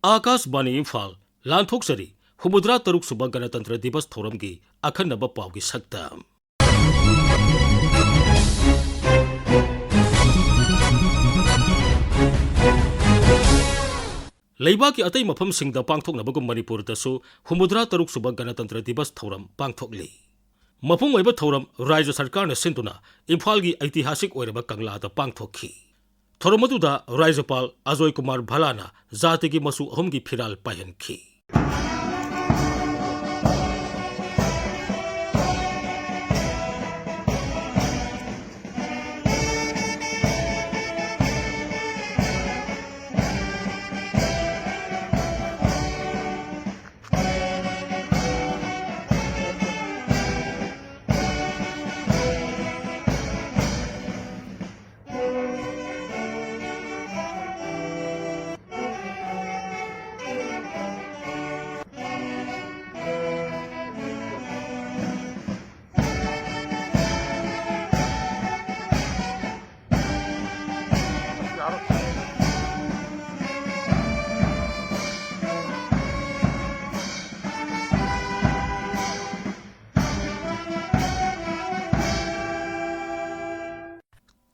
आकाशवाणी इम्फाल लांथोक्सरी हुमुद्रा तरुक सुबह गणतंत्र दिवस थौरम की अखंडब पाव की सक्तम लेबा की अतई मफम सिंगदा पांगथोकनबगुम मणिपुरदसु हुमुद्रा तरुक सुबह गणतंत्र दिवस थौरम पांगथोकली मफुंग ओइबा थौरम राज्य सरकार ने सिंधुना इम्फाल की ऐतिहासिक ओइरबा कंगलादा पांगथोखी थौरम अदुदा राज्यपाल अजय कुमार भलाना जाति की मसु अहम की फिराल पायनखी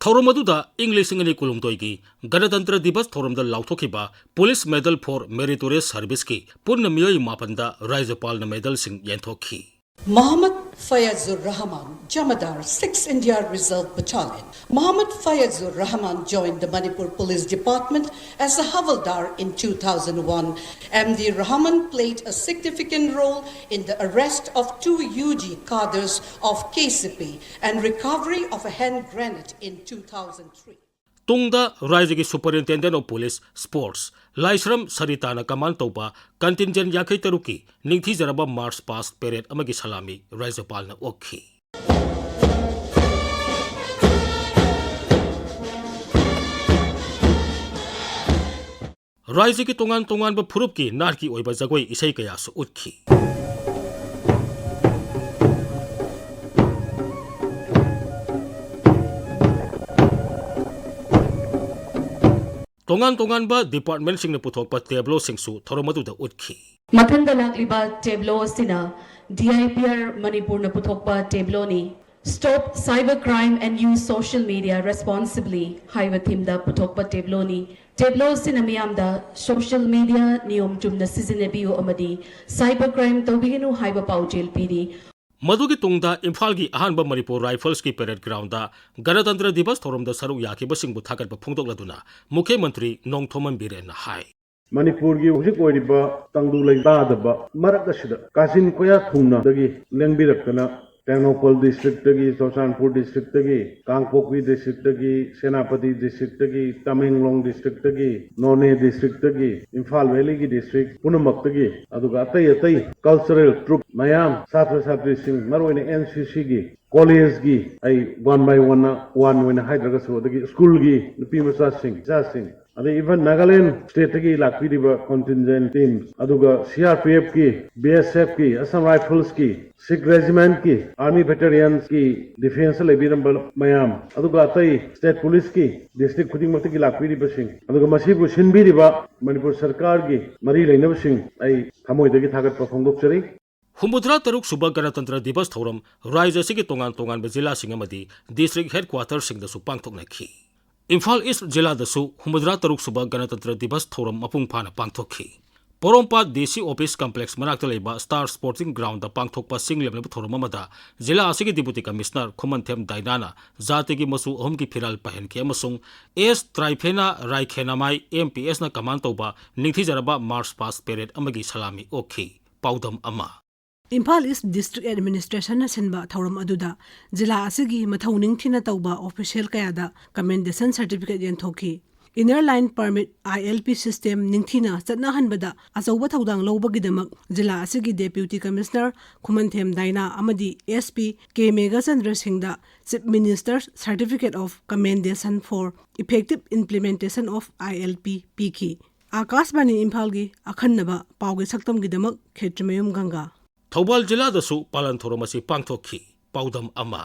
थौरम अदुदा इंग्लिश इंगनी कुलुमतोई की गणतंत्र दिवस थौरम द लाउथोखिबा police medal for meritorious service की पूर्ण मियोई मापनदा राज्यपाल न मेडल सिंह येंथोखी Mohammed Fayazur Rahman, Jamadar, 6th India Reserve Battalion. Mohammed Fayazur Rahman joined the Manipur Police Department as a Havaldar in 2001. MD Rahman played a significant role in the arrest of 2 UG cadres of KCP and recovery of a hand grenade in 2003. तुंगदा राज्य की superintendent of police sports Laishram सरिताना कमान तौबा contingent याखै तरुकी निंथी Jarba march past parade अमगी सलामी राज्यपाल न ओखी राज्य की तोंगान तोंगान ब फुरुप की नार की ओइबा जगोई इसै कया सु उठखी तोंगान तोंगान बा डिपार्टमेंट सिंह ने पुथोकपा टेबलो सिंगसु थोरमदुदा उठखी मथंदा लाक्लिबा टेबलो सिना DIPR मणिपुर न पुथोकपा टेबलोनी stop cyber crime and use social media responsibly हाइवा थीमदा पुथोकपा टेबलोनी टेबलो सिना मियामदा सोशल मीडिया नियम चुमना सिजनेबियो अमदी साइबर क्राइम तौबिगनु हाइवा पाउजेल पीरी मधुगी तुंगदा इम्फाल की अहानब मणिपुर राइफल्स की परेड ग्राउंड गणतंत्र दिवस थौरम सरुक याखिबसिंगबु थागतबा फोंदोकलदुना मुख्यमंत्री नोंगथोमन बिरेन हाई मणिपुर की हुजिक ओइरिबा तंगदु लैतादबा मरकसिदा कासिन कोया थुंगना दगी लेंबिरकना टेक्नोपल डिस्ट्रिक्ट की चौसानपुर डिस्ट्रिक्ट की कांगपोकवी डिस्ट्रिक्ट की सेनापति डिस्ट्रिक्ट की तमेंगलोंग डिस्ट्रिक्ट की नोने डिस्ट्रिक्ट की इम्फाल वैली की डिस्ट्रिक्ट पुनमक की अतई अतई कल्चरल ट्रुप मयाम छात्र छात्री सिंह मरोइने NCC की कॉलेज की आई 1 by 1 हाइड्रगसो स्कूल की नुपी मचा सिंह इवन नागालैंड स्टेट की लाक्पीरिबा कंटिंजेंट टीम CRPF की BSF की असम राइफल्स की सिख रेजिमेंट की आर्मी वेटरियंस की डिफेंस लेबिरंबल मयाम अतई स्टेट पुलिस की डिस्ट्रिक्ट खुदिंगमक्ति की लाक्पीरिबसिंग मसिबु सिनबिरिबा मणिपुर सरकार की मरी लेनबसिंग आई थमोइदगी थागतपा फोंदोकचरी हुमुद्रा तरुक सुबह गणतंत्र दिवस थौरम राज्य की तोंगान तोंगान जिला डिस्ट्रिक्ट हेडक्वार्टर सिंगदसु पांगथोकनखी इम्फाल ईस्ट जिला दसु हुमुद्रा तरुक सुबह गणतंत्र दिवस थौरम मपुंग फाना पांगथोखी पोरोंपा DC ऑफिस कॉम्प्लेक्स मनाक्ता लेबा स्टार स्पोर्टिंग ग्राउंड पांगथोकपा सिंगलेब थौरम अमदा जिला असिगी डिप्यूटी कमिश्नर खुमनथेम दाइनाना जाति की मसु अहम की फिराल पहनखी अमसुंग एस ट्राइफेना राइखेनामाई MPS ना कमान तौबा निंथीजरबा मार्च पास्ट पेरेड अमगी सलामी ओखी पाउदम अमा इम्फाल ईस्ट डिस्ट्रिक्ट एडमिनिस्ट्रेशन सिंबा थौरम अदुदा जिला असिगी मथौ निंगथिना तौबा ऑफिशियल कयादा कमेंडेशन सर्टिफिकेट येंथोखी inner line permit ILP system निंगथिना चटनाहनबदा अचौबा थौदांग लौबगिदमक जिला असिगी डेप्यूटी कमिश्नर खुमनथेम दाइना अमदी SP K मेगाचंद्र सिंहदा chief minister certificate of commendation for effective implementation of ILP पीखी आकाशवाणी इम्फाल की अखन्नबा पाउगे सक्तमगिदमक खेत्रमयुम गंगा थौबाल जिला दसु पालन थौरम पांगथोखी पाउदम अमा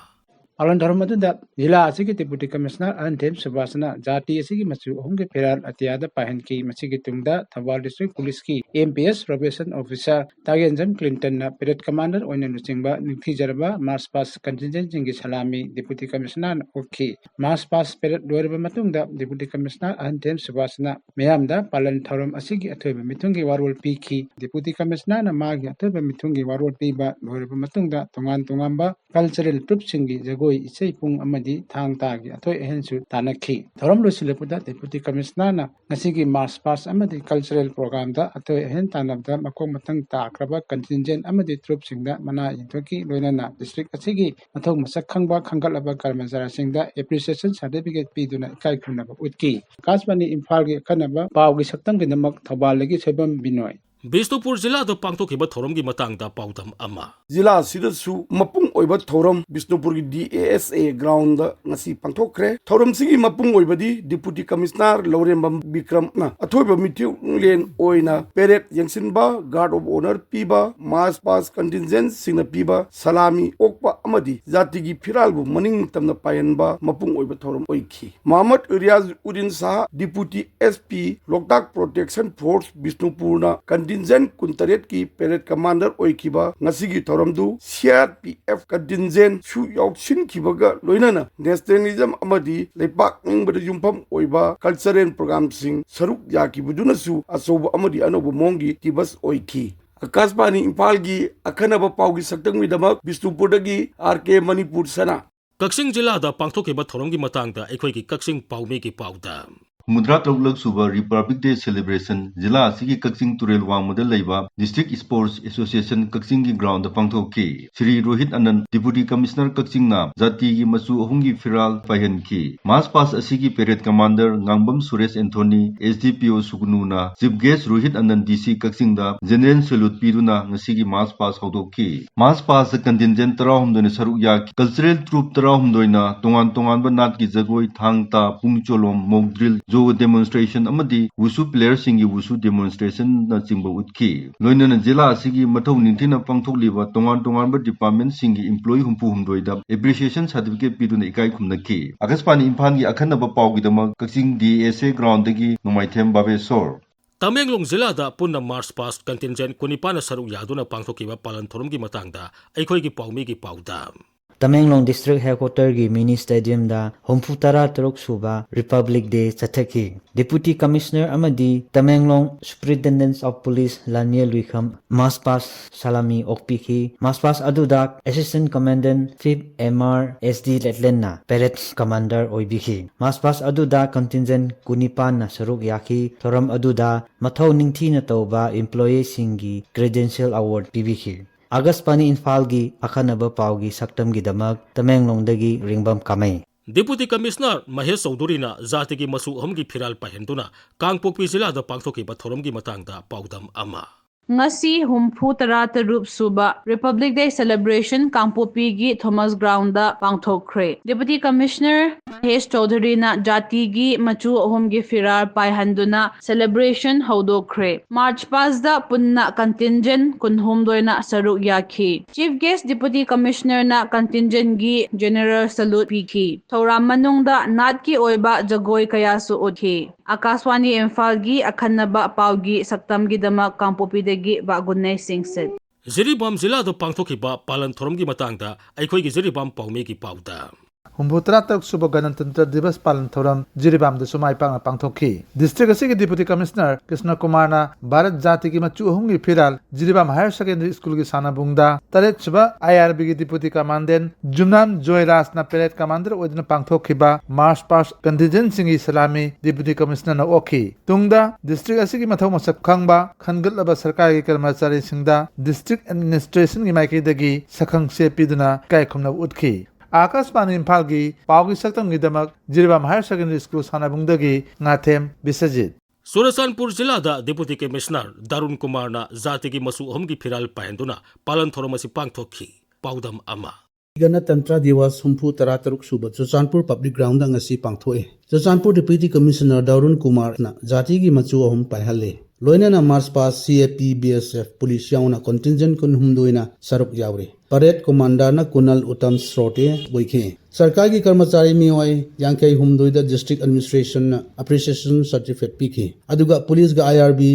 Palan Dharmadunda, Zilla Asiki Deputy Commissioner and Tim Subasana, Jati Asiki Masu, Hongi Peral, Atiada Pahenki, Masiki Tunda, Tawal District Police Key, MPS, Probation Officer, Taganzam Clinton, Period Commander, Oyanusimba, Nikijaraba, Mars Pass Contingent Jingi Salami, Deputy Commissioner, Okay, Mars Pass Period Doraba Matunda, Deputy Commissioner and Tim Subasana, Mayamda, Palan Tauram Asiki Atoba Mitungi Warwal Piki, Deputy Commissioner, Magi Atoba Mitungi Warwal Piba, Doraba Matunda, Tongan Tongamba, Cultural Troop Singi, Jagoi, Isay Pung Amadi, Tang Tagi, Atoy Hensu, Tanaki. Thoram Lucilapuda, Deputy Commissioner, Nasigi Mars Pass Amadi Cultural Program, da Atoy Hentanabda, Makomatang Takraba, Contingent Amadi Troop Singa, Mana Intoki, Loinana, District Asigi, Matong Masakangba, Kangalaba, Karmazara Singa, Appreciation Certificate Piduna, Kaikunaba, Utki. Kasbani Imphal Kanaba, Pau Gisatang in the Mak Tabalagi Sebam Binoy. Bisnupur Zilla the Pangtokiba Thoramgi Matangda Pautam Ama. Zilla Sidasu Mapung Oiba Thoram Bisnupur DASA ground Nasi Pantokre Thoram Sigi Mapung Oibadi Deputy Commissioner Laurembam Bikram na Atoiba Mitu Len Oina Peret Yangsinba Guard of Honor Piba Mars Pass Contingent Sina Piba Salami Okpa Amadi Zatigi Piralbu Maning Tamna Payanba Mapung Oiba Thoram Oiki Muhammad Uriaz Udin Saha Deputy SP Loktak Protection Force Bisnupurna Contingent Kuntaret ki Parade Commander Oikiba Nasigi Thoramdu CRPF Contingent Shu Yakshin Kibaga Loinana Nationalism Amadi Lepak Ningbada Yumpam Oiba Cultural Program Sing Saruk Yaki Budunasu Asoba Amadi Anobu Mongi Tibas Oiki Akasbani Impalgi Akanaba Paugi Saktang Midamak Bisnupurdagi RK Manipur Sana Kaksing Zilla the Pangtokiba Thoramgi Matangda, Equaki Kaksing Paumeki Pauda. Mudra Tauglak Suba Republic Day celebration Zilla Asigi Kaksing Turel Wang Model Laiba District Sports Association Kaksingi Ground Pangthoki Sri Rohit Anand Deputy Commissioner Kaksing na Zati Masu Ahungi Firal Pahenki Mass Pass Asigi Parade Commander Ngangbam Suresh Anthony SDPO Sugununa Chief Guest Rohit Anand DC Kaksing da General Salute Piruna Ngasigi Mass Pass Haudoki Mass Pass Contingent Tarahum Done Saruk Yak Cultural Troop Tarahum Doina Tongan Tongan Banat Ki Jagoi Thangta Pungcholom Mock Drill demonstration amadi wusu players singi wusu demonstration na chingba utki loinana jila asigi mathau ningthina pangthokliba tongan tongan ba department singi employee humpu humdoida appreciation certificate piduna ikai khumnaki agaspani imphal gi akhanaba pawgi dama kaksing DSA ground dagi numaithem babesor Tamenglong Zilla da Punna Mars Pass Contingent Kunipana Saruk Yaduna Pangtokiba Palan Thoramgi Matangda, Equaki Paumegi Pauda. Tamenglong District Headquarter gi Mini Stadium da Homfutara Turok Suba Republic Day Chathaki. Deputy Commissioner Amadi Tamenglong Superintendent of Police Laniel Wickham Mass Pass Salami Okpiki Mass Pass Adudak Assistant Commandant 5th MR SD Letlenna Parade Commander Oibiki Mass Pass Aduda Contingent Kunipan na Saruk Yaki Thoram Aduda Mathau Ningthina Tauba Employee Singi Credential Award Pibiki August Pani Imphal Akanaba Paugi Saktamgi Damak Tamenglongdagi Ringbam Kamay. Deputy Commissioner Mahesh Chaudhurina Zatigi Masu Ahumgi Phiral Pahenduna Kangpokpi Zilla the Pangthokiba Thoramgi Matangda Paudam Ama. Ngasi Humphutara Tarup Suba Republic Day celebration Kangpopi gi Thomas Ground da pangthokre. Deputy Commissioner Mahesh Chaudhary na Jati gi Machu Ahum gi Firar Paihanduna celebration haudokre. March Pass da punna contingent kunhum doina saruk yaki. Chief Guest Deputy Commissioner na contingent gi General Salute piki. Thoram manung da nat ki oiba jagoi kayasu uthi. Akaswani Imphal gi akhanaba paugi saktam gi dama Kangpopi de Bagunay Singset. Ziribam Zilla the Pangtokiba Palan Thoramgi Matangda, Equaki Ziribam Paumeki Pauda. Humbutra Tok Suba Ganatantra Divas Palan Thoram Jiribam the Sumai Pang Pangthoki. District Asigi Deputy Commissioner Krishna Kumarna Bharat Jati ki Machu Hungi Phiral Jiribam Higher Secondary School ki Sanabungda Taret Suba IRB ki Deputy Commandant Jumnam Joy Ras na Parade Commander Odina Pangthokiba March Pass Contingent Singi Salami Deputy Commissioner na Oki Tungda District Asigi Mathau Masak Khangba Khangatlaba Sarkari Karmachari Singda District Administration ki Maiki dagi Sakhang se piduna kai khumna utki Akasbani Imphal gi Paugi Saktam gi Damak Jiribam Higher Secondary School Sanabungdagi Ngathem Bisajit. Surasanpur Zilla da Deputy Commissioner Darun Kumar na Zatigi Masu Ahumgi Phiral Pahenduna Palan Thoramasi Pangthoki Paudam Ama. Ganatantra Diwas Humphutara Taruk Suba Surasanpur Public Ground ngasi pangthoe. Surasanpur Deputy Commissioner Darun Kumar na Zatigi Machu Ahum Paihale. Loinana Mars Pass CAP BSF Police Yauna Contingent Kun Humdoina Saruk Yaure. Parade Commander na Kunal Uttam Srote Boike. सरकार की कर्मचारी मियोय यांकै हुमदोइदा district administration appreciation certificate पीखी अदुगा police गा IRB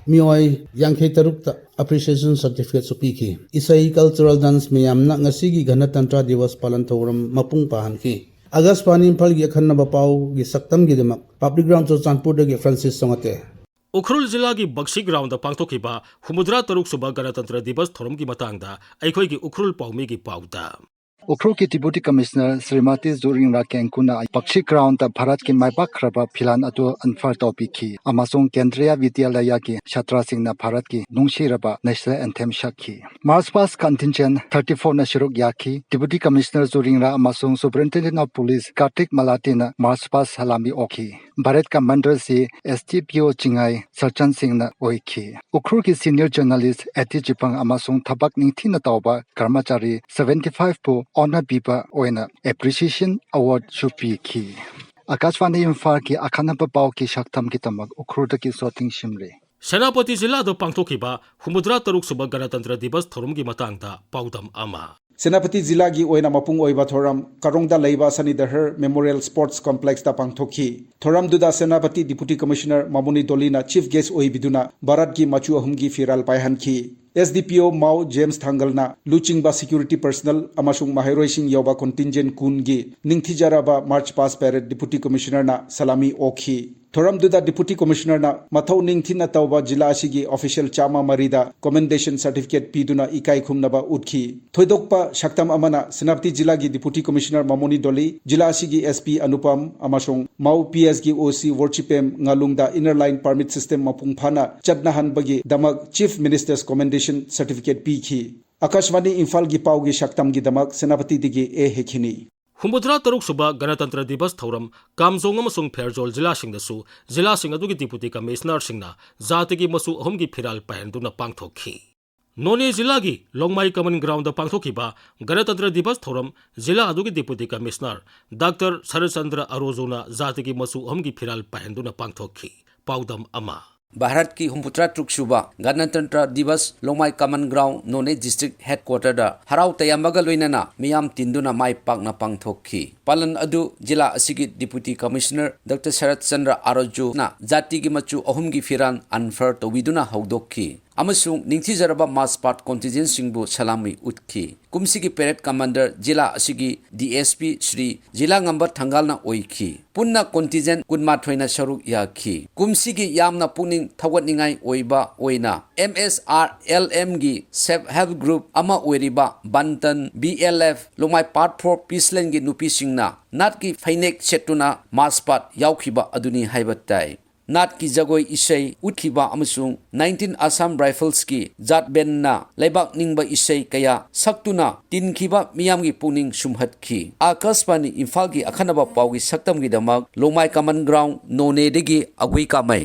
मियोय यांकै तरुक अप्रिसिएशन सर्टिफिकेट सु पीखी इसई कल्चरल डांस मियामना ngasi गणतंत्र दिवस पालन थौरम मपुंग पाहनकी अगस्त पानी इम्फाल की अखन्नब पाव की सक्तम की दमक पब्लिक ग्राउंड चुरचानपुर के फ्रांसिस सोंगते उखरुल जिला की बक्सी ग्राउंड पांगथोखिबा हुमुद्रा तरुक सुबह गणतंत्र दिवस थोरम की मतंगदा अखोई की उखरुल पाउमी की पाउदा उखरुल की डिप्टी कमिश्नर श्रीमती जोरिंगरा केंकुना पक्षी ग्राउंड भारत की माइबाक खरबा फिलान अदु अनफर तौपिखी अमासोंग केंद्रीय विद्यालय की छात्रासिंगना भारत की नुंगशिरबा नेशनल एंथेम शखी मार्च पास कंटिजेंट 34 न शुरुक याखी डिप्टी कमिश्नर जोरिंगरा अमासोंग सुपरिटेंडेंट ऑफ पुलिस कार्तिक मलाटीना मार्च पास सलामी ओखी भारत का मंडल से STPO चिंगाई सरचन सिंह न ओइखी उखरुल की सीनियर जर्नलिस्ट एटी जिपंग अमासोंग थबक निंथी न तौबा कर्मचारी 75 पो ऑनर पीपा ओइना एप्रिसिएशन अवार्ड शुपी की आकाशवाणी इम्फाल की अखनब पाव की शक्तम की तमक उखरुल की सोटिंग शिमरे सेनापति जिला दो पांगथोखिबा हुमुद्रा तरुक सुबह गणतंत्र दिवस थोरम की मतंगदा पाउदम अमा सेनापति जिला की ओइना मपुंग ओइबा थोरम करोंगदा लेबा सनीदहर मेमोरियल स्पोर्ट्स कॉम्प्लेक्स ता पांगथोखी थोरम दुदा सेनापति डिप्टी कमिश्नर मामुनी दोलीना चीफ गेस्ट ओइबिदुना भारत की मचु अहुम की फिराल पायहनखी SDPO माउ जेम्स थांगलना लुचिंगबा सिक्योरिटी पर्सनल अमासुंग माहेरोइसिंग योबा कंटिजेंट कुनगी निंगथिजाराबा march past parade deputy commissioner ना सलामी ओखी थोरम दुदा डिप्टी कमिश्नर ना मथौ निंगथिना तौबा जिला असिगी ऑफिशियल चामा मरीदा कमेंडेशन सर्टिफिकेट पीदुना इकाई खुमनबा उठखी थोइदोकपा शक्तम अमना सेनापति जिला की डिप्टी कमिश्नर मामुनी दोली जिला असिगी SP अनुपम अमासुंग माउ PS की OC वर्चिपेम ngalungda inner line permit system मपुंग फाना चटनाहनबगी दमक चीफ मिनिस्टर्स कमेंडेशन सर्टिफिकेट पीखी आकाशवाणी इम्फाल की पाव की शक्तम की दमक सेनापति दिगी ए हेखिनी हुमुद्रा तरुक सुबह गणतंत्र दिवस थौरम कामजोंग अमसुंग फेरजोल जिलासिंगदसु जिलासिंग अदुगी डिप्टी कमिश्नर सिंगना जातिगी मसु अहुम की फिराल पायनदुना पांगथोखी नोने जिला की लोंगमाई कमन ग्राउंड पांगथोखिबा गणतंत्र दिवस थौरम जिला अदुगी डिप्टी कमिश्नर डॉक्टर शरदचंद्र अरोजोना जातिगी मसु अहुम की फिराल पायनदुना पांगथोखी पाउदम अमा भारत की हुमुद्रा तुक्सुबा गणतंत्र दिवस लोंगमाई कमन ग्राउंड नोने डिस्ट्रिक्ट हेडक्वार्टर हराव तयमगा लोइनना मियाम तिंदुना माई पाकना पांगथोखी पालन अदु जिला असिगी डिप्टी कमिश्नर डॉक्टर शरद चंद्र आरोजोना जाति की मचु अहुम की फिरान अनफर तौबिदुना हौदोखी अमसुंग निंगथिजरबा मास पार्ट कॉन्टिजेंट सिंगबु सलामी उठखी कुमसी की पेरेड कमांडर जिला असिगी DSP श्री जिला नंबर थंगालना ओइखी पुन्ना कॉन्टिजेंट कुनमाथोइना सरुक याखी कुमसी की यामना पुनिंग थवटनिंगाई ओइबा ओइना MSRLM की सेल्फ हेल्प ग्रुप अमा ओइरिबा बंतन BLF लोंगमाई पार्ट 4 पीसलैंड की नुपी सिंगना नाट की फैनेक सेटुना मास पार्ट याउखिबा अदुनी हाइबताई नाट की जगोई इसै उठिबा अमसुंग 19 असम राइफल्स की जात बेनना लेबाक निंगबा इसै कया सक्तुना तिनखिबा मियाम की पुनिंग सुमहतखी आकाशवाणी इम्फाल की अखनबा पावगी सक्तम की दमक लोंगमाई कमन ग्राउंड नोने देगी अगुई कामै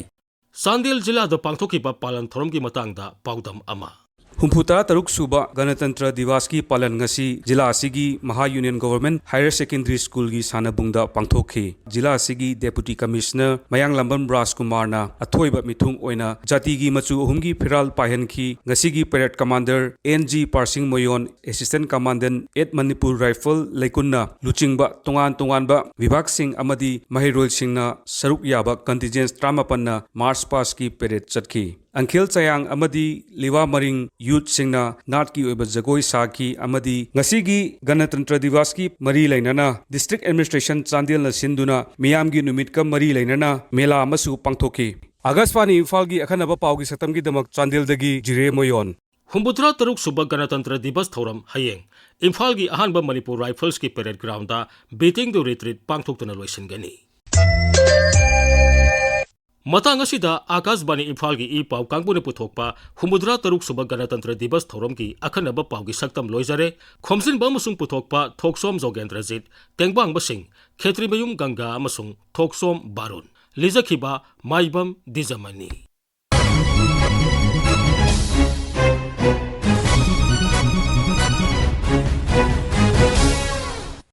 सांदेल जिला द पांगथोखिबा पालन थोरम की मतंगदा पाउदम अमा हुम्फुतरा तरुक सुबा गणतंत्र दिवस की पालन ngasi जिला असिगी महा union government higher secondary school की सानबुंगदा पांगथोखी जिला असिगी डेप्यूटी कमिश्नर मयांग लंबम राजकुमार ना अथोइबा मिथुंग ओइना जाति की मचु अहुमगी फिराल पाहनखी ngasi की परेड कमांडर NG पार्सिंग मोयोन असिस्टेंट कमांडेंट 8 मणिपुर राइफल लेकुन्ना लुचिंगबा तोंगान तोंगानबा विभाग सिंह अमदी महिरोल सिंहना सरुक याबा कंटिजेंट 13 मार्च पास की परेड चटकी अंखेल चयांग अमदी लिवा मरिंग यूथ सिंगना नाट की ओइबा जगोई साकी अमदी ngasi गणतंत्र दिवस की मरी लेनना डिस्ट्रिक्ट एडमिनिस्ट्रेशन चांदेल न सिंधुना मियाम की नुमित का मरी लेनना मेला अमसु पांगथोखी आकाशवाणी इम्फाल की अखनब पाव की सतम की दमक चांदेल दगी जिरे मोयोन हुमुद्रा तरुक सुबह गणतंत्र दिवस थौरम हयेंग इम्फाल की अहानबा मणिपुर राइफल्स की parade ground beating the retreat पांगथोक्तुना लोइसनगनी मतंग असिदा आकाशवाणी इम्फाल की पाव कांगपुने पुथोकपा हुमुद्रा तरुक सुबह गणतंत्र दिवस थौरम की अखनब पाव की सक्तम लोइजरे खोमसिनबा अमसुंग पुथोकपा थोकसोम जोगेंद्रजीत तेंगबांग बसिंग खेत्रीमयुम गंगा अमसुंग थोकसोम बारुन लिजखिबा माइबम दिजमनी।